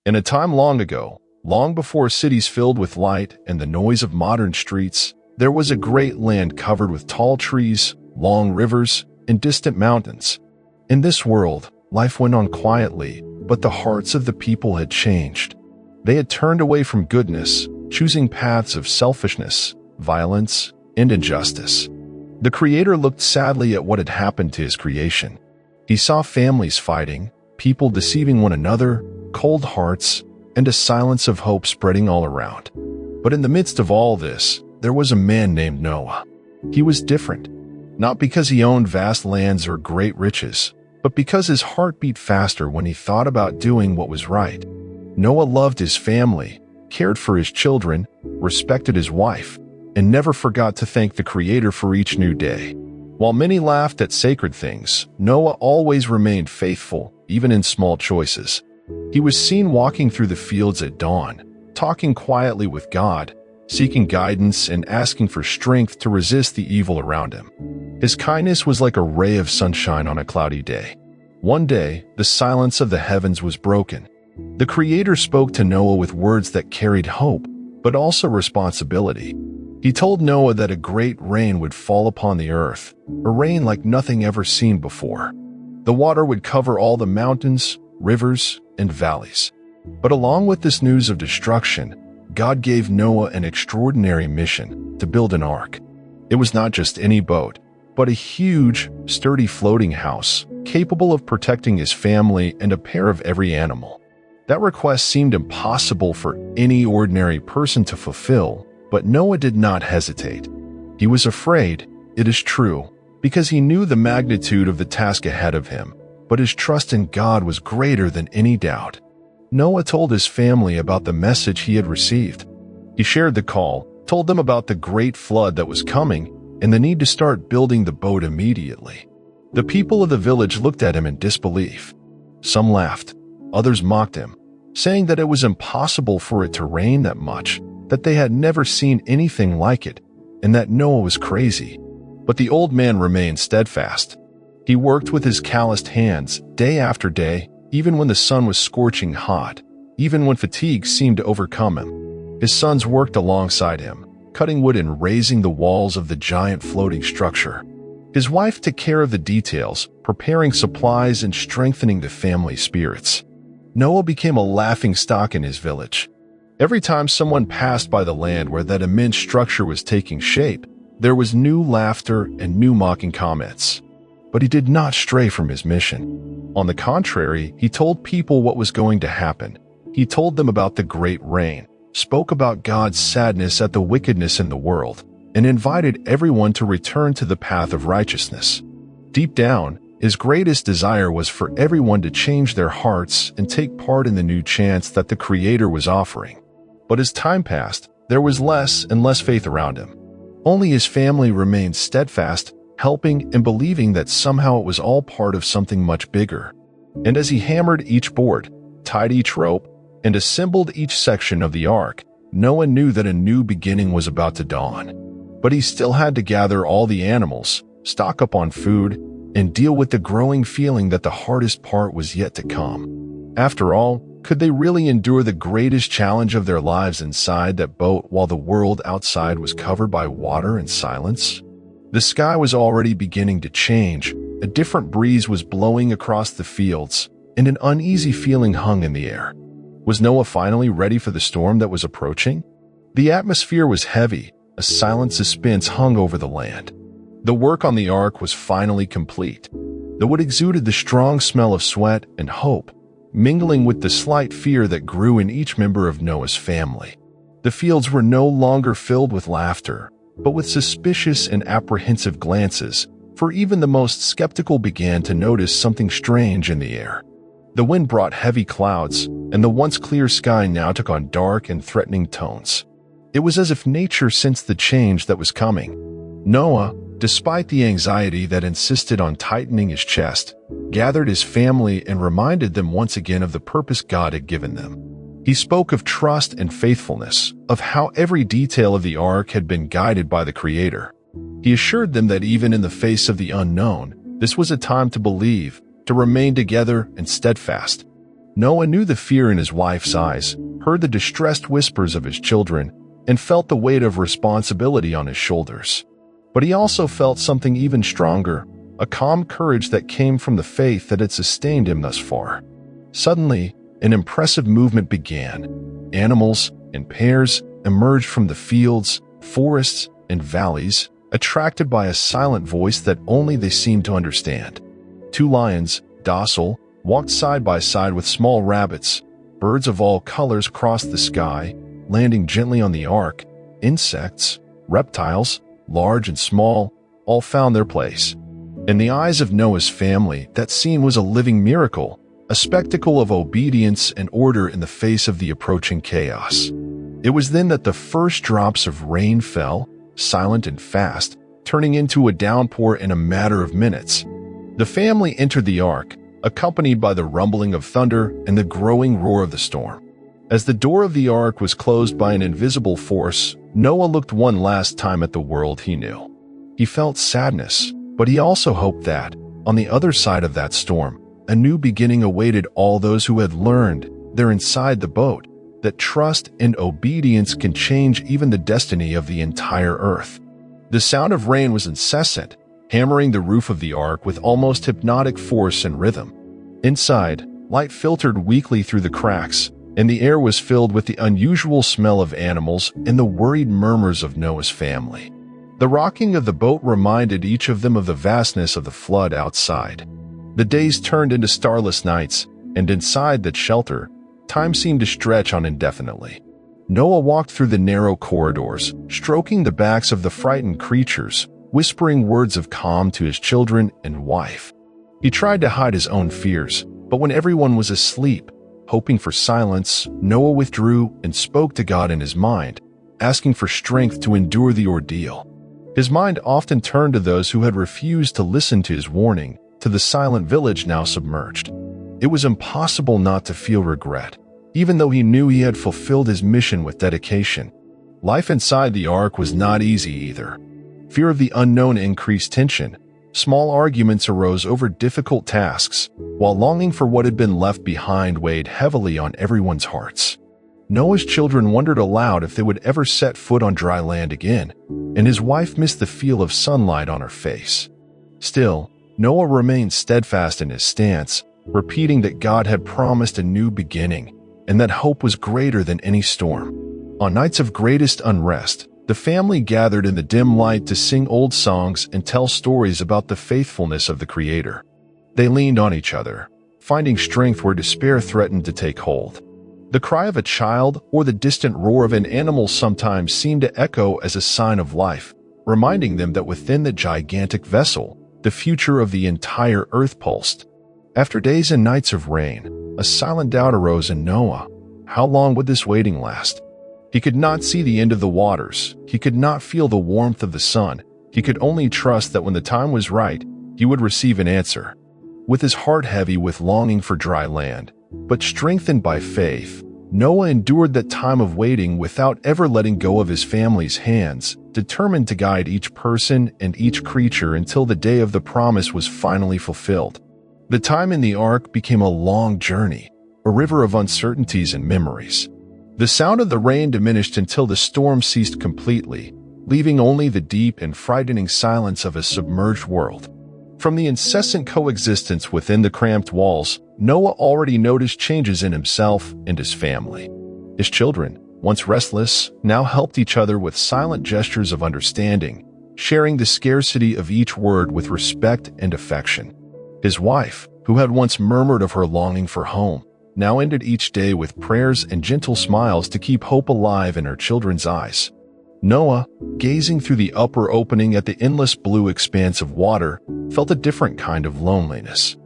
In a time long ago, long before cities filled with light and the noise of modern streets, there was a great land covered with tall trees, long rivers, and distant mountains. In this world, life went on quietly, but the hearts of the people had changed. They had turned away from goodness, choosing paths of selfishness, violence, and injustice. The Creator looked sadly at what had happened to his creation. He saw families fighting, people deceiving one another, cold hearts, and a silence of hope spreading all around. But in the midst of all this, there was a man named Noah. He was different, not because he owned vast lands or great riches, but because his heart beat faster when he thought about doing what was right. Noah loved his family, cared for his children, respected his wife, and never forgot to thank the Creator for each new day. While many laughed at sacred things, Noah always remained faithful, even in small choices. He was seen walking through the fields at dawn, talking quietly with God, seeking guidance and asking for strength to resist the evil around him. His kindness was like a ray of sunshine on a cloudy day. One day, the silence of the heavens was broken. The Creator spoke to Noah with words that carried hope, but also responsibility. He told Noah that a great rain would fall upon the earth, a rain like nothing ever seen before. The water would cover all the mountains, rivers, and valleys. But along with this news of destruction, God gave Noah an extraordinary mission to build an ark. It was not just any boat, but a huge, sturdy floating house, capable of protecting his family and a pair of every animal. That request seemed impossible for any ordinary person to fulfill, but Noah did not hesitate. He was afraid, it is true, because he knew the magnitude of the task ahead of him, but his trust in God was greater than any doubt. Noah told his family about the message he had received. He shared the call, told them about the great flood that was coming, and the need to start building the boat immediately. The people of the village looked at him in disbelief. Some laughed, others mocked him, saying that it was impossible for it to rain that much, that they had never seen anything like it, and that Noah was crazy. But the old man remained steadfast. He worked with his calloused hands day after day, even when the sun was scorching hot, even when fatigue seemed to overcome him. His sons worked alongside him, cutting wood and raising the walls of the giant floating structure. His wife took care of the details, preparing supplies and strengthening the family spirits. Noah became a laughingstock in his village. Every time someone passed by the land where that immense structure was taking shape, there was new laughter and new mocking comments. But he did not stray from his mission. On the contrary, he told people what was going to happen. He told them about the great rain, spoke about God's sadness at the wickedness in the world, and invited everyone to return to the path of righteousness. Deep down, his greatest desire was for everyone to change their hearts and take part in the new chance that the Creator was offering. But as time passed, there was less and less faith around him. Only his family remained steadfast, helping and believing that somehow it was all part of something much bigger. And as he hammered each board, tied each rope, and assembled each section of the ark, Noah knew that a new beginning was about to dawn. But he still had to gather all the animals, stock up on food, and deal with the growing feeling that the hardest part was yet to come. After all, could they really endure the greatest challenge of their lives inside that boat while the world outside was covered by water and silence? The sky was already beginning to change, a different breeze was blowing across the fields, and an uneasy feeling hung in the air. Was Noah finally ready for the storm that was approaching? The atmosphere was heavy, a silent suspense hung over the land. The work on the ark was finally complete. The wood exuded the strong smell of sweat and hope, mingling with the slight fear that grew in each member of Noah's family. The fields were no longer filled with laughter, but with suspicious and apprehensive glances, for even the most skeptical began to notice something strange in the air. The wind brought heavy clouds, and the once clear sky now took on dark and threatening tones. It was as if nature sensed the change that was coming. Noah, despite the anxiety that insisted on tightening his chest, gathered his family and reminded them once again of the purpose God had given them. He spoke of trust and faithfulness, of how every detail of the ark had been guided by the Creator. He assured them that even in the face of the unknown, this was a time to believe, to remain together and steadfast. Noah knew the fear in his wife's eyes, heard the distressed whispers of his children, and felt the weight of responsibility on his shoulders. But he also felt something even stronger, a calm courage that came from the faith that had sustained him thus far. Suddenly, an impressive movement began. Animals, in pairs, emerged from the fields, forests, and valleys, attracted by a silent voice that only they seemed to understand. 2 lions, docile, walked side by side with small rabbits. Birds of all colors crossed the sky, landing gently on the ark. Insects, reptiles, large and small, all found their place. In the eyes of Noah's family, that scene was a living miracle, a spectacle of obedience and order in the face of the approaching chaos. It was then that the first drops of rain fell, silent and fast, turning into a downpour in a matter of minutes. The family entered the ark, accompanied by the rumbling of thunder and the growing roar of the storm. As the door of the ark was closed by an invisible force, Noah looked one last time at the world he knew. He felt sadness, but he also hoped that, on the other side of that storm, a new beginning awaited all those who had learned, there inside the boat, that trust and obedience can change even the destiny of the entire earth. The sound of rain was incessant, hammering the roof of the ark with almost hypnotic force and rhythm. Inside, light filtered weakly through the cracks, and the air was filled with the unusual smell of animals and the worried murmurs of Noah's family. The rocking of the boat reminded each of them of the vastness of the flood outside. The days turned into starless nights, and inside that shelter, time seemed to stretch on indefinitely. Noah walked through the narrow corridors, stroking the backs of the frightened creatures, whispering words of calm to his children and wife. He tried to hide his own fears, but when everyone was asleep, hoping for silence, Noah withdrew and spoke to God in his mind, asking for strength to endure the ordeal. His mind often turned to those who had refused to listen to his warning, to the silent village now submerged. It was impossible not to feel regret, even though he knew he had fulfilled his mission with dedication. Life inside the ark was not easy either. Fear of the unknown increased tension. Small arguments arose over difficult tasks, while longing for what had been left behind weighed heavily on everyone's hearts. Noah's children wondered aloud if they would ever set foot on dry land again, and his wife missed the feel of sunlight on her face. Still, Noah remained steadfast in his stance, repeating that God had promised a new beginning, and that hope was greater than any storm. On nights of greatest unrest, the family gathered in the dim light to sing old songs and tell stories about the faithfulness of the Creator. They leaned on each other, finding strength where despair threatened to take hold. The cry of a child or the distant roar of an animal sometimes seemed to echo as a sign of life, reminding them that within the gigantic vessel, the future of the entire earth pulsed. After days and nights of rain, a silent doubt arose in Noah. How long would this waiting last? He could not see the end of the waters. He could not feel the warmth of the sun. He could only trust that when the time was right, he would receive an answer. With his heart heavy with longing for dry land, but strengthened by faith, Noah endured that time of waiting without ever letting go of his family's hands, determined to guide each person and each creature until the day of the promise was finally fulfilled. The time in the ark became a long journey, a river of uncertainties and memories. The sound of the rain diminished until the storm ceased completely, leaving only the deep and frightening silence of a submerged world. From the incessant coexistence within the cramped walls, Noah already noticed changes in himself and his family. His children, once restless, now helped each other with silent gestures of understanding, sharing the scarcity of each word with respect and affection. His wife, who had once murmured of her longing for home, now ended each day with prayers and gentle smiles to keep hope alive in her children's eyes. Noah, gazing through the upper opening at the endless blue expanse of water, felt a different kind of loneliness.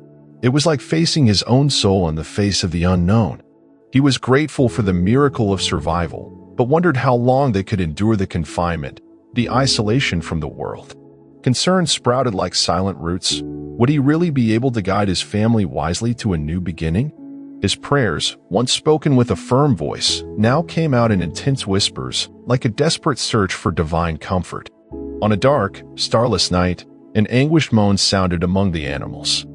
It was like facing his own soul in the face of the unknown. He was grateful for the miracle of survival, but wondered how long they could endure the confinement, the isolation from the world. Concerns sprouted like silent roots. Would he really be able to guide his family wisely to a new beginning? His prayers, once spoken with a firm voice, now came out in intense whispers, like a desperate search for divine comfort. On a dark, starless night, an anguished moan sounded among the animals.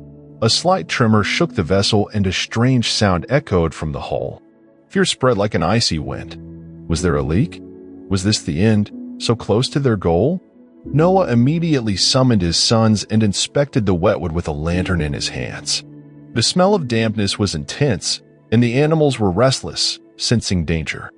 A slight tremor shook the vessel and a strange sound echoed from the hull. Fear spread like an icy wind. Was there a leak? Was this the end, so close to their goal? Noah immediately summoned his sons and inspected the wetwood with a lantern in his hands. The smell of dampness was intense, and the animals were restless, sensing danger.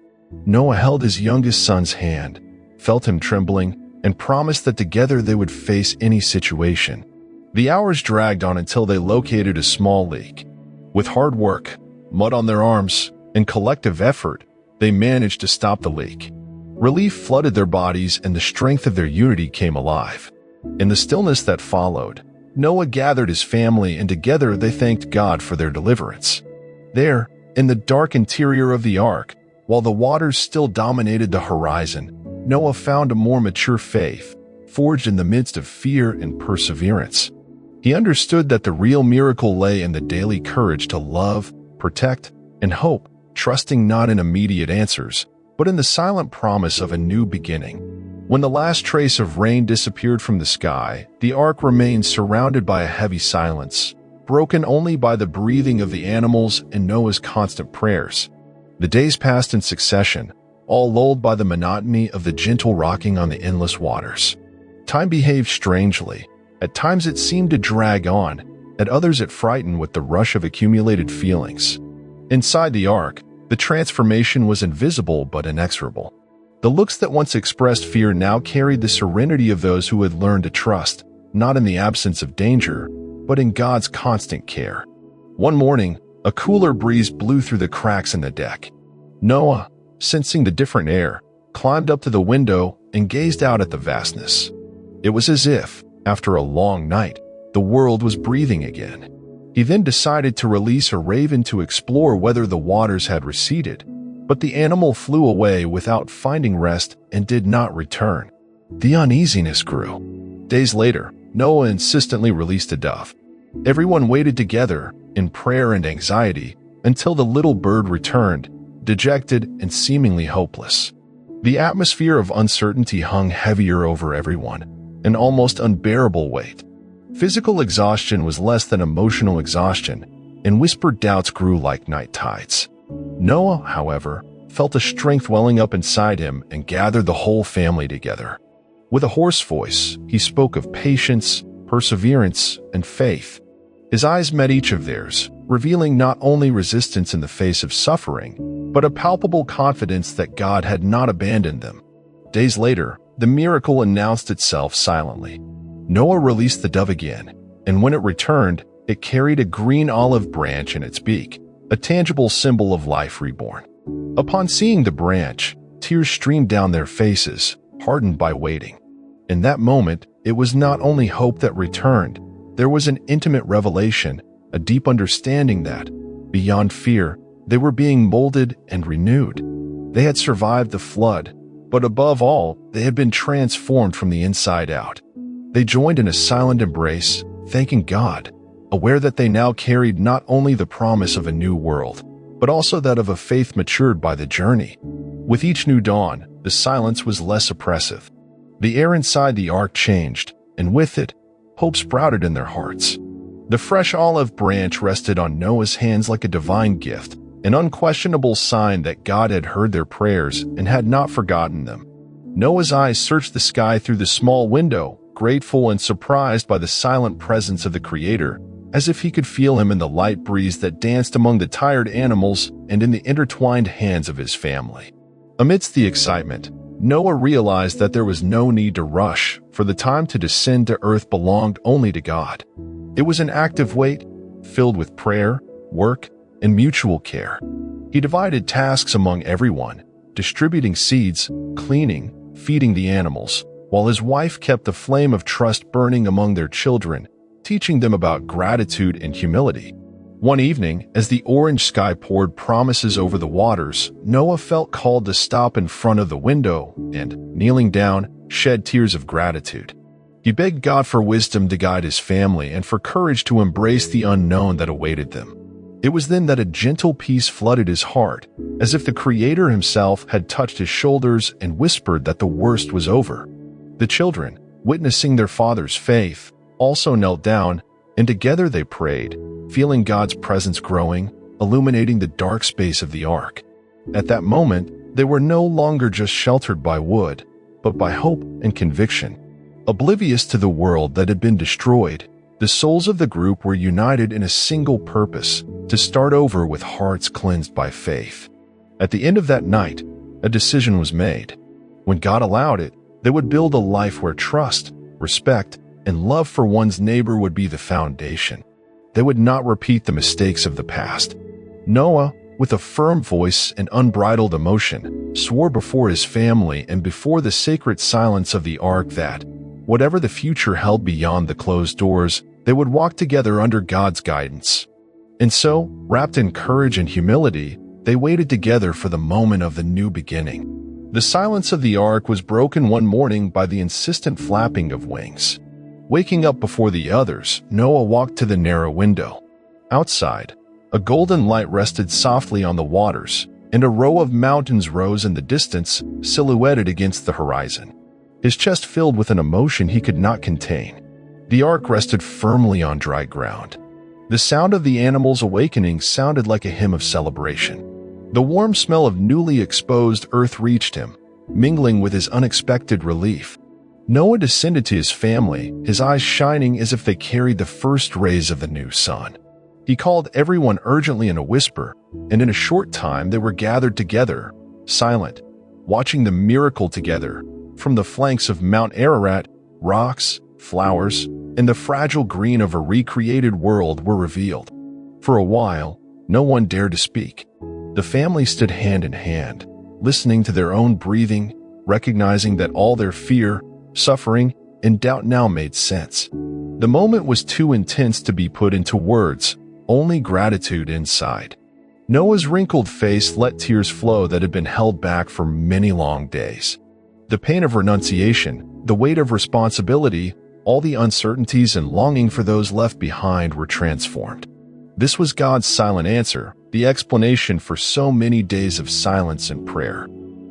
Noah held his youngest son's hand, felt him trembling, and promised that together they would face any situation. The hours dragged on until they located a small leak. With hard work, mud on their arms, and collective effort, they managed to stop the leak. Relief flooded their bodies and the strength of their unity came alive. In the stillness that followed, Noah gathered his family and together they thanked God for their deliverance. There, in the dark interior of the ark, while the waters still dominated the horizon, Noah found a more mature faith, forged in the midst of fear and perseverance. He understood that the real miracle lay in the daily courage to love, protect, and hope, trusting not in immediate answers, but in the silent promise of a new beginning. When the last trace of rain disappeared from the sky, the ark remained surrounded by a heavy silence, broken only by the breathing of the animals and Noah's constant prayers. The days passed in succession, all lulled by the monotony of the gentle rocking on the endless waters. Time behaved strangely. At times it seemed to drag on, at others it frightened with the rush of accumulated feelings. Inside the ark, the transformation was invisible but inexorable. The looks that once expressed fear now carried the serenity of those who had learned to trust, not in the absence of danger, but in God's constant care. One morning, a cooler breeze blew through the cracks in the deck. Noah, sensing the different air, climbed up to the window and gazed out at the vastness. It was as if, after a long night, the world was breathing again. He then decided to release a raven to explore whether the waters had receded, but the animal flew away without finding rest and did not return. The uneasiness grew. Days later, Noah insistently released a dove. Everyone waited together, in prayer and anxiety, until the little bird returned, dejected and seemingly hopeless. The atmosphere of uncertainty hung heavier over everyone, an almost unbearable weight. Physical exhaustion was less than emotional exhaustion, and whispered doubts grew like night tides. Noah, however, felt a strength welling up inside him and gathered the whole family together. With a hoarse voice, he spoke of patience, perseverance, and faith. His eyes met each of theirs, revealing not only resistance in the face of suffering, but a palpable confidence that God had not abandoned them. Days later, the miracle announced itself silently. Noah released the dove again, and when it returned, it carried a green olive branch in its beak, a tangible symbol of life reborn. Upon seeing the branch, tears streamed down their faces, hardened by waiting. In that moment, it was not only hope that returned, there was an intimate revelation, a deep understanding that, beyond fear, they were being molded and renewed. They had survived the flood, but above all, they had been transformed from the inside out. They joined in a silent embrace, thanking God, aware that they now carried not only the promise of a new world, but also that of a faith matured by the journey. With each new dawn, the silence was less oppressive. The air inside the ark changed, and with it, hope sprouted in their hearts. The fresh olive branch rested on Noah's hands like a divine gift, an unquestionable sign that God had heard their prayers and had not forgotten them. Noah's eyes searched the sky through the small window, grateful and surprised by the silent presence of the Creator, as if he could feel him in the light breeze that danced among the tired animals and in the intertwined hands of his family. Amidst the excitement, Noah realized that there was no need to rush, for the time to descend to earth belonged only to God. It was an active wait, filled with prayer, work, and mutual care. He divided tasks among everyone, distributing seeds, cleaning, feeding the animals, while his wife kept the flame of trust burning among their children, teaching them about gratitude and humility. One evening, as the orange sky poured promises over the waters, Noah felt called to stop in front of the window and, kneeling down, shed tears of gratitude. He begged God for wisdom to guide his family and for courage to embrace the unknown that awaited them. It was then that a gentle peace flooded his heart, as if the Creator himself had touched his shoulders and whispered that the worst was over. The children, witnessing their father's faith, also knelt down, and together they prayed, feeling God's presence growing, illuminating the dark space of the ark. At that moment, they were no longer just sheltered by wood, but by hope and conviction. Oblivious to the world that had been destroyed, the souls of the group were united in a single purpose: to start over with hearts cleansed by faith. At the end of that night, a decision was made. When God allowed it, they would build a life where trust, respect, and love for one's neighbor would be the foundation. They would not repeat the mistakes of the past. Noah, with a firm voice and unbridled emotion, swore before his family and before the sacred silence of the ark that, whatever the future held beyond the closed doors, they would walk together under God's guidance. And so, wrapped in courage and humility, they waited together for the moment of the new beginning. The silence of the ark was broken one morning by the insistent flapping of wings. Waking up before the others, Noah walked to the narrow window. Outside, a golden light rested softly on the waters, and a row of mountains rose in the distance, silhouetted against the horizon. His chest filled with an emotion he could not contain. The ark rested firmly on dry ground. The sound of the animals awakening sounded like a hymn of celebration. The warm smell of newly exposed earth reached him, mingling with his unexpected relief. Noah descended to his family, his eyes shining as if they carried the first rays of the new sun. He called everyone urgently in a whisper, and in a short time they were gathered together, silent, watching the miracle together. From the flanks of Mount Ararat, rocks, flowers, and the fragile green of a recreated world were revealed. For a while, no one dared to speak. The family stood hand in hand, listening to their own breathing, recognizing that all their fear, suffering, and doubt now made sense. The moment was too intense to be put into words, only gratitude inside. Noah's wrinkled face let tears flow that had been held back for many long days. The pain of renunciation, the weight of responsibility, all the uncertainties and longing for those left behind were transformed. This was God's silent answer, the explanation for so many days of silence and prayer.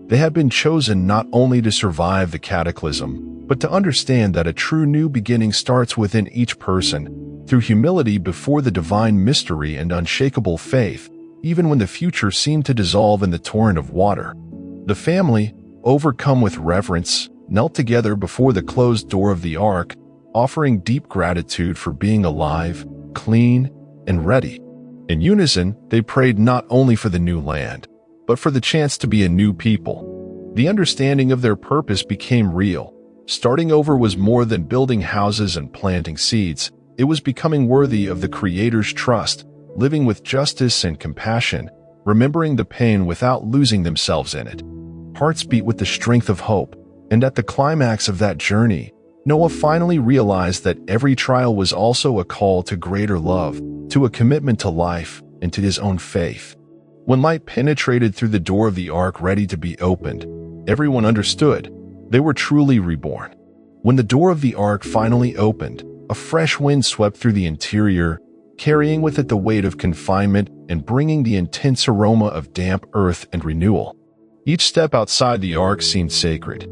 They had been chosen not only to survive the cataclysm, but to understand that a true new beginning starts within each person, through humility before the divine mystery and unshakable faith, even when the future seemed to dissolve in the torrent of water. The family, overcome with reverence, knelt together before the closed door of the ark, offering deep gratitude for being alive, clean, and ready. In unison, they prayed not only for the new land, but for the chance to be a new people. The understanding of their purpose became real. Starting over was more than building houses and planting seeds. It was becoming worthy of the Creator's trust, living with justice and compassion, remembering the pain without losing themselves in it. Hearts beat with the strength of hope, and at the climax of that journey, Noah finally realized that every trial was also a call to greater love, to a commitment to life, and to his own faith. When light penetrated through the door of the ark ready to be opened, everyone understood. They were truly reborn. When the door of the ark finally opened, a fresh wind swept through the interior, carrying with it the weight of confinement and bringing the intense aroma of damp earth and renewal. Each step outside the ark seemed sacred.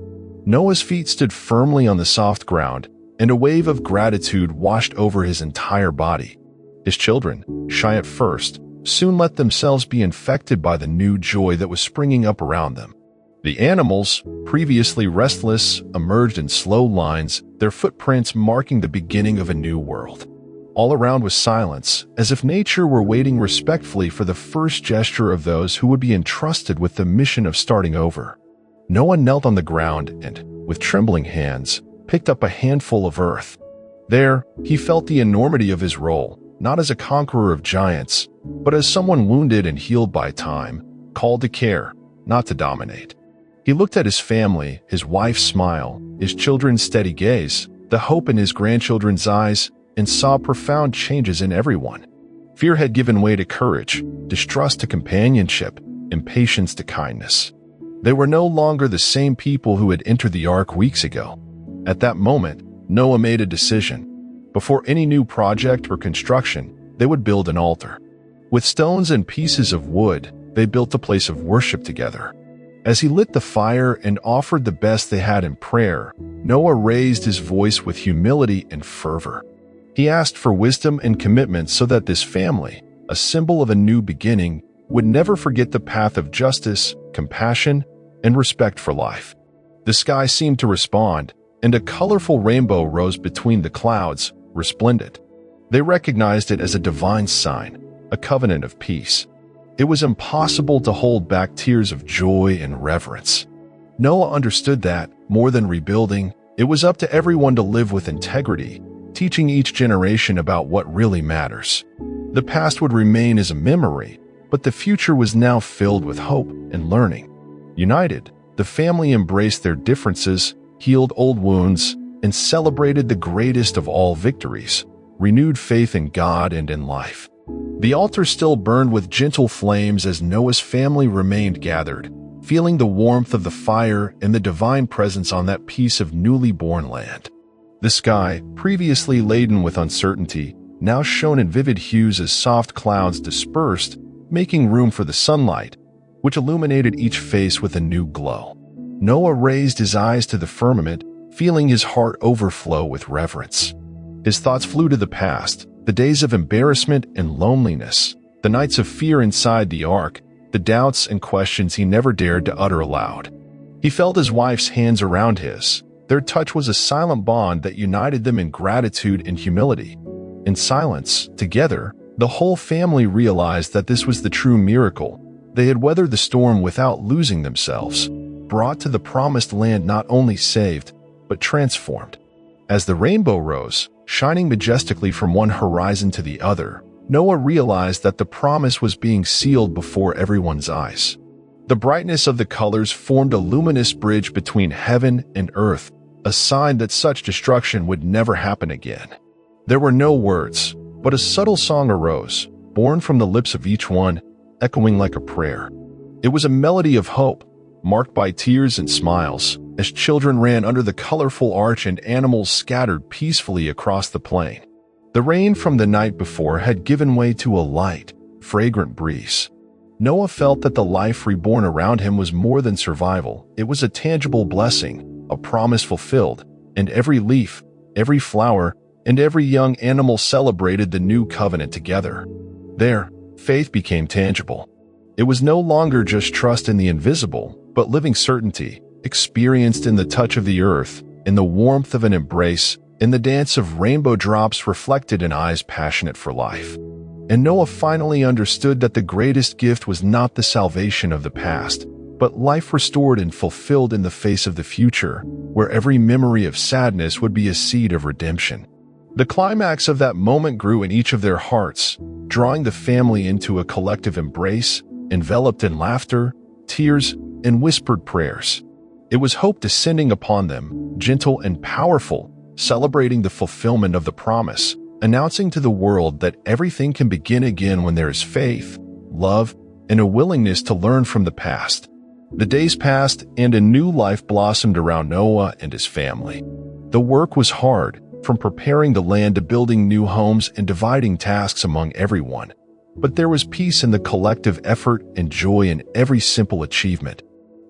Noah's feet stood firmly on the soft ground, and a wave of gratitude washed over his entire body. His children, shy at first, soon let themselves be infected by the new joy that was springing up around them. The animals, previously restless, emerged in slow lines, their footprints marking the beginning of a new world. All around was silence, as if nature were waiting respectfully for the first gesture of those who would be entrusted with the mission of starting over. Noah knelt on the ground and, with trembling hands, picked up a handful of earth. There, he felt the enormity of his role, not as a conqueror of giants, but as someone wounded and healed by time, called to care, not to dominate. He looked at his family, his wife's smile, his children's steady gaze, the hope in his grandchildren's eyes, and saw profound changes in everyone. Fear had given way to courage, distrust to companionship, impatience to kindness. They were no longer the same people who had entered the ark weeks ago. At that moment, Noah made a decision. Before any new project or construction, they would build an altar. With stones and pieces of wood, they built a place of worship together. As he lit the fire and offered the best they had in prayer, Noah raised his voice with humility and fervor. He asked for wisdom and commitment so that this family, a symbol of a new beginning, would never forget the path of justice, compassion, and respect for life. The sky seemed to respond, and a colorful rainbow rose between the clouds, resplendent. They recognized it as a divine sign, a covenant of peace. It was impossible to hold back tears of joy and reverence. Noah understood that, more than rebuilding, it was up to everyone to live with integrity, teaching each generation about what really matters. The past would remain as a memory, but the future was now filled with hope and learning. United, the family embraced their differences, healed old wounds, and celebrated the greatest of all victories, renewed faith in God and in life. The altar still burned with gentle flames as Noah's family remained gathered, feeling the warmth of the fire and the divine presence on that piece of newly born land. The sky, previously laden with uncertainty, now shone in vivid hues as soft clouds dispersed, making room for the sunlight, which illuminated each face with a new glow. Noah raised his eyes to the firmament, feeling his heart overflow with reverence. His thoughts flew to the past, the days of embarrassment and loneliness, the nights of fear inside the ark, the doubts and questions he never dared to utter aloud. He felt his wife's hands around his. Their touch was a silent bond that united them in gratitude and humility. In silence, together, the whole family realized that this was the true miracle. They had weathered the storm without losing themselves, brought to the promised land not only saved, but transformed. As the rainbow rose, shining majestically from one horizon to the other, Noah realized that the promise was being sealed before everyone's eyes. The brightness of the colors formed a luminous bridge between heaven and earth, a sign that such destruction would never happen again. There were no words, but a subtle song arose, born from the lips of each one, echoing like a prayer. It was a melody of hope, marked by tears and smiles, as children ran under the colorful arch and animals scattered peacefully across the plain. The rain from the night before had given way to a light, fragrant breeze. Noah felt that the life reborn around him was more than survival. It was a tangible blessing, a promise fulfilled, and every leaf, every flower, and every young animal celebrated the new covenant together. There, faith became tangible. It was no longer just trust in the invisible, but living certainty, experienced in the touch of the earth, in the warmth of an embrace, in the dance of rainbow drops reflected in eyes passionate for life. And Noah finally understood that the greatest gift was not the salvation of the past, but life restored and fulfilled in the face of the future, where every memory of sadness would be a seed of redemption. The climax of that moment grew in each of their hearts, drawing the family into a collective embrace, enveloped in laughter, tears, and whispered prayers. It was hope descending upon them, gentle and powerful, celebrating the fulfillment of the promise, announcing to the world that everything can begin again when there is faith, love, and a willingness to learn from the past. The days passed, and a new life blossomed around Noah and his family. The work was hard, from preparing the land to building new homes and dividing tasks among everyone. But there was peace in the collective effort and joy in every simple achievement.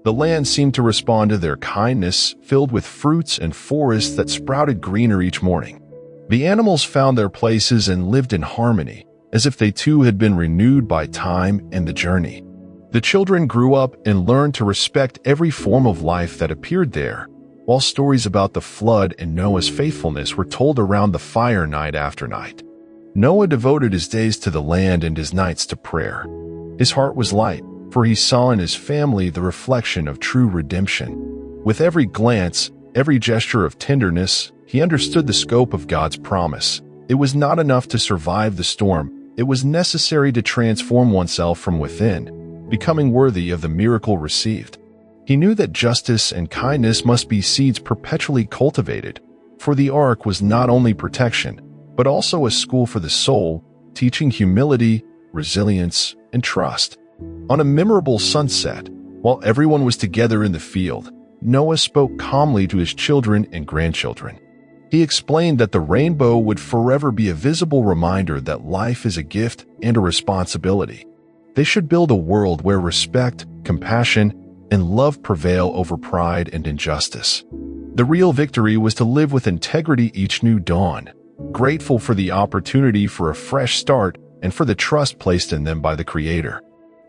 The land seemed to respond to their kindness, filled with fruits and forests that sprouted greener each morning. The animals found their places and lived in harmony, as if they too had been renewed by time and the journey. The children grew up and learned to respect every form of life that appeared there, while stories about the flood and Noah's faithfulness were told around the fire night after night. Noah devoted his days to the land and his nights to prayer. His heart was light, for he saw in his family the reflection of true redemption. With every glance, every gesture of tenderness, he understood the scope of God's promise. It was not enough to survive the storm. It was necessary to transform oneself from within, becoming worthy of the miracle received. He knew that justice and kindness must be seeds perpetually cultivated, for the ark was not only protection, but also a school for the soul, teaching humility, resilience, and trust. On a memorable sunset, while everyone was together in the field, Noah spoke calmly to his children and grandchildren. He explained that the rainbow would forever be a visible reminder that life is a gift and a responsibility. They should build a world where respect, compassion, and love prevail over pride and injustice. The real victory was to live with integrity each new dawn, grateful for the opportunity for a fresh start and for the trust placed in them by the Creator.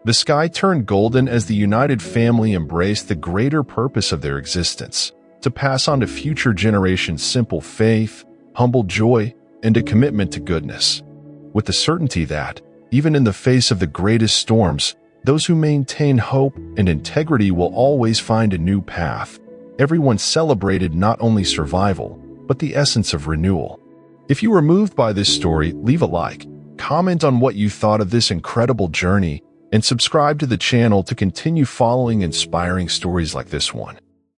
The sky turned golden as the united family embraced the greater purpose of their existence, to pass on to future generations simple faith, humble joy, and a commitment to goodness. With the certainty that, even in the face of the greatest storms, those who maintain hope and integrity will always find a new path. Everyone celebrated not only survival, but the essence of renewal. If you were moved by this story, leave a like, comment on what you thought of this incredible journey, and subscribe to the channel to continue following inspiring stories like this one.